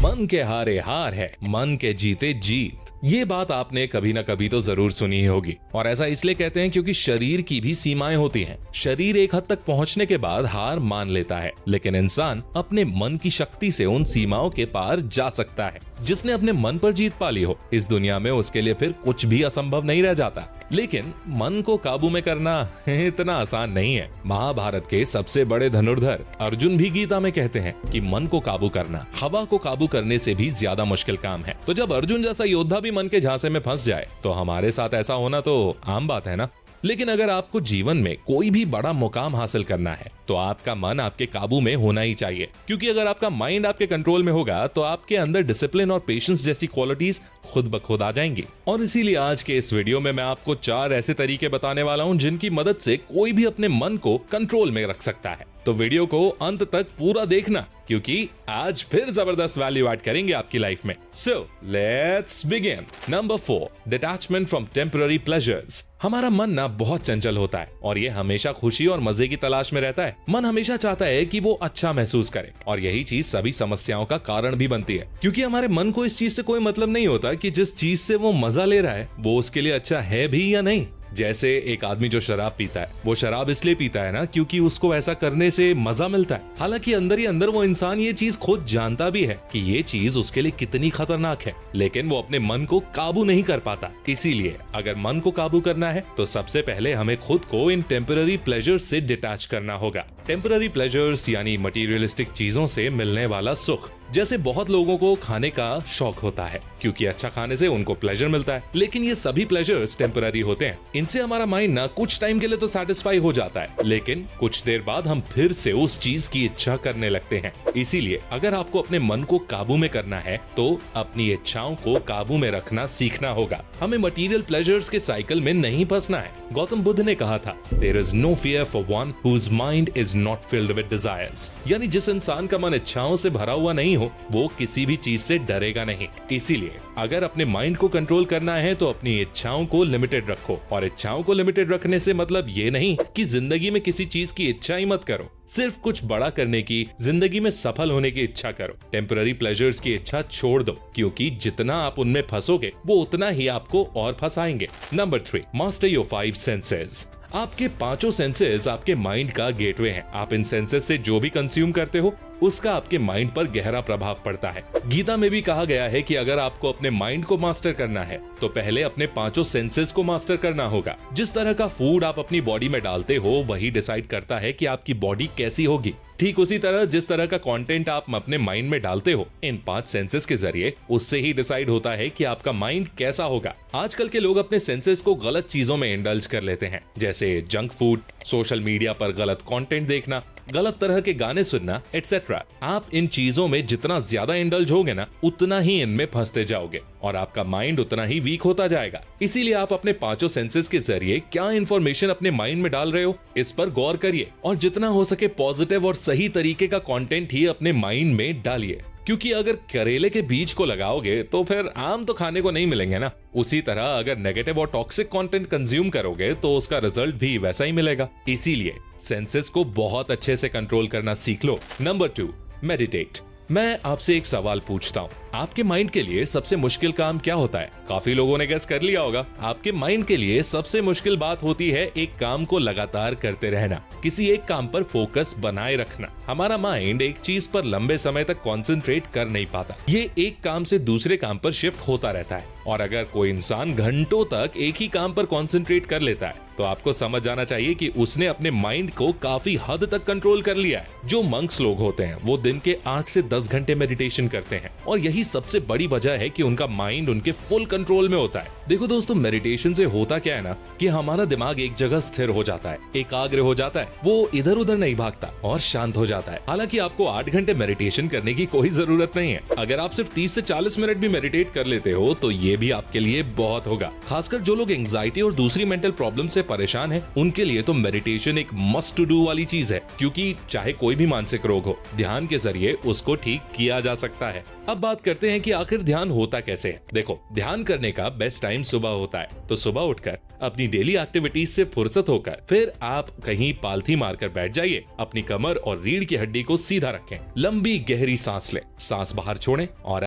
मन के हारे हार है, मन के जीते जीत। ये बात आपने कभी ना कभी तो जरूर सुनी ही होगी, और ऐसा इसलिए कहते हैं क्योंकि शरीर की भी सीमाएं होती हैं। शरीर एक हद तक पहुंचने के बाद हार मान लेता है, लेकिन इंसान अपने मन की शक्ति से उन सीमाओं के पार जा सकता है। जिसने अपने मन पर जीत पा ली हो, इस दुनिया में उसके लिए फिर कुछ भी असंभव नहीं रह जाता। लेकिन मन को काबू में करना इतना आसान नहीं है। महाभारत के सबसे बड़े धनुर्धर अर्जुन भी गीता में कहते हैं कि मन को काबू करना हवा को काबू करने से भी ज्यादा मुश्किल काम है। तो जब अर्जुन जैसा योद्धा भी मन के झांसे में फंस जाए, तो हमारे साथ ऐसा होना तो आम बात है ना। लेकिन अगर आपको जीवन में कोई भी बड़ा मुकाम हासिल करना है, तो आपका मन आपके काबू में होना ही चाहिए। क्योंकि अगर आपका माइंड आपके कंट्रोल में होगा, तो आपके अंदर डिसिप्लिन और पेशेंस जैसी क्वालिटीज खुद ब खुद आ जाएंगी। और इसीलिए आज के इस वीडियो में मैं आपको 4 ऐसे तरीके बताने वाला हूं, जिनकी मदद से कोई भी अपने मन को कंट्रोल में रख सकता है। तो वीडियो को अंत तक पूरा देखना, क्योंकि आज फिर जबरदस्त वैल्यू ऐड करेंगे आपकी लाइफ में। So let's begin. Number 4, detachment from temporary pleasures. हमारा मन ना बहुत चंचल होता है, और ये हमेशा खुशी और मजे की तलाश में रहता है। मन हमेशा चाहता है कि वो अच्छा महसूस करे, और यही चीज सभी समस्याओं का कारण भी बनती है। क्योंकि हमारे मन को इस चीज से कोई मतलब नहीं होता कि जिस चीज से वो मजा ले रहा है वो उसके लिए अच्छा है भी या नहीं। जैसे एक आदमी जो शराब पीता है, वो शराब इसलिए पीता है ना क्योंकि उसको ऐसा करने से मजा मिलता है। हालांकि अंदर ही अंदर वो इंसान ये चीज खुद जानता भी है कि ये चीज उसके लिए कितनी खतरनाक है, लेकिन वो अपने मन को काबू नहीं कर पाता। इसीलिए अगर मन को काबू करना है, तो सबसे पहले हमें खुद को इन टेम्पररी प्लेजर्स से डिटैच करना होगा। टेम्पररी प्लेजर्स यानी मटीरियलिस्टिक चीजों से मिलने वाला सुख। जैसे बहुत लोगों को खाने का शौक होता है, क्योंकि अच्छा खाने से उनको प्लेजर मिलता है। लेकिन ये सभी प्लेजर्स टेम्पररी होते हैं। इनसे हमारा माइंड ना कुछ टाइम के लिए तो सेटिस्फाई हो जाता है, लेकिन कुछ देर बाद हम फिर से उस चीज की इच्छा करने लगते हैं। इसीलिए अगर आपको अपने मन को काबू में करना है, तो अपनी इच्छाओं को काबू में रखना सीखना होगा। हमें मटीरियल प्लेजर्स के साइकिल में नहीं फंसना है। गौतम बुद्ध ने कहा था, there is no fear for one whose mind is not filled with desires. यानी जिस इंसान का मन इच्छाओं से भरा हुआ नहीं हो, वो किसी भी चीज से डरेगा नहीं। इसीलिए अगर अपने माइंड को कंट्रोल करना है, तो अपनी इच्छाओं को लिमिटेड रखो। और इच्छाओं को लिमिटेड रखने से मतलब ये नहीं कि जिंदगी में किसी चीज की इच्छा ही मत करो। सिर्फ कुछ बड़ा करने की, जिंदगी में सफल होने की इच्छा करो। टेम्पररी प्लेजर्स की इच्छा छोड़ दो, क्योंकि जितना आप उनमें फंसोगे, वो उतना ही आपको और फंसाएंगे। Number 3, master your 5 senses. आपके 5 सेंसेस आपके माइंड का गेटवे हैं। आप इन सेंसेस से जो भी कंज्यूम करते हो, उसका आपके माइंड पर गहरा प्रभाव पड़ता है। गीता में भी कहा गया है कि अगर आपको अपने माइंड को मास्टर करना है, तो पहले अपने 5 सेंसेस को मास्टर करना होगा। जिस तरह का फूड आप अपनी बॉडी में डालते हो, वही डिसाइड करता है कि आपकी बॉडी कैसी होगी। ठीक उसी तरह जिस तरह का कंटेंट आप अपने माइंड में डालते हो, इन 5 सेंसेस के जरिए, उससे ही डिसाइड होता है कि आपका माइंड कैसा होगा। आजकल के लोग अपने सेंसेस को गलत चीजों में इंडल्ज कर लेते हैं, जैसे जंक फूड, सोशल मीडिया पर गलत कंटेंट देखना, गलत तरह के गाने सुनना, एटसेट्रा। आप इन चीजों में जितना ज्यादा इंडल्ज होगे ना, उतना ही इनमें फंसते जाओगे, और आपका माइंड उतना ही वीक होता जाएगा। इसीलिए आप अपने 5 सेंसेस के जरिए क्या इंफॉर्मेशन अपने माइंड में डाल रहे हो, इस पर गौर करिए, और जितना हो सके पॉजिटिव और सही तरीके का कंटेंट ही अपने माइंड में डालिए। क्योंकि अगर करेले के बीज को लगाओगे, तो फिर आम तो खाने को नहीं मिलेंगे ना। उसी तरह अगर नेगेटिव और टॉक्सिक कंटेंट कंज्यूम करोगे, तो उसका रिजल्ट भी वैसा ही मिलेगा। इसीलिए सेंसेस को बहुत अच्छे से कंट्रोल करना सीख लो। Number 2, meditate. मैं आपसे एक सवाल पूछता हूँ, आपके माइंड के लिए सबसे मुश्किल काम क्या होता है? काफी लोगों ने गेस कर लिया होगा। आपके माइंड के लिए सबसे मुश्किल बात होती है एक काम को लगातार करते रहना, किसी एक काम पर फोकस बनाए रखना। हमारा माइंड एक चीज पर लंबे समय तक कंसंट्रेट कर नहीं पाता। ये एक काम से दूसरे काम पर शिफ्ट होता रहता है। और अगर कोई इंसान घंटों तक एक ही काम पर कंसंट्रेट कर लेता है, तो आपको समझ जाना चाहिए कि उसने अपने माइंड को काफी हद तक कंट्रोल कर लिया है। जो मंक्स लोग होते हैं, वो दिन के 8 से 10 घंटे मेडिटेशन करते हैं, और यही सबसे बड़ी वजह है कि उनका माइंड उनके फुल कंट्रोल में होता है। देखो दोस्तों, मेडिटेशन से होता क्या है ना, कि हमारा दिमाग एक जगह स्थिर हो जाता है, एकाग्र हो जाता है, वो इधर उधर नहीं भागता और शांत हो जाता है। हालांकि आपको 8 घंटे मेडिटेशन करने की कोई जरूरत नहीं है। अगर आप सिर्फ 30 से 40 मिनट भी मेडिटेट कर लेते हो, तो ये भी आपके लिए बहुत होगा। खासकर जो लोग एंजाइटी और दूसरी मेंटल प्रॉब्लम से परेशान हैं, उनके लिए तो मेडिटेशन एक मस्ट टू डू वाली चीज है। क्योंकि चाहे कोई भी मानसिक रोग हो, ध्यान के जरिए उसको ठीक किया जा सकता है। अब बात करते हैं कि आखिर ध्यान होता कैसे है। देखो, ध्यान करने का बेस्ट टाइम सुबह होता है, तो सुबह उठकर अपनी डेली एक्टिविटीज से फुर्सत होकर फिर आप कहीं पालथी मारकर बैठ जाइए। अपनी कमर और रीढ़ की हड्डी को सीधा रखें, लंबी गहरी सांस लें, सांस बाहर छोड़ें और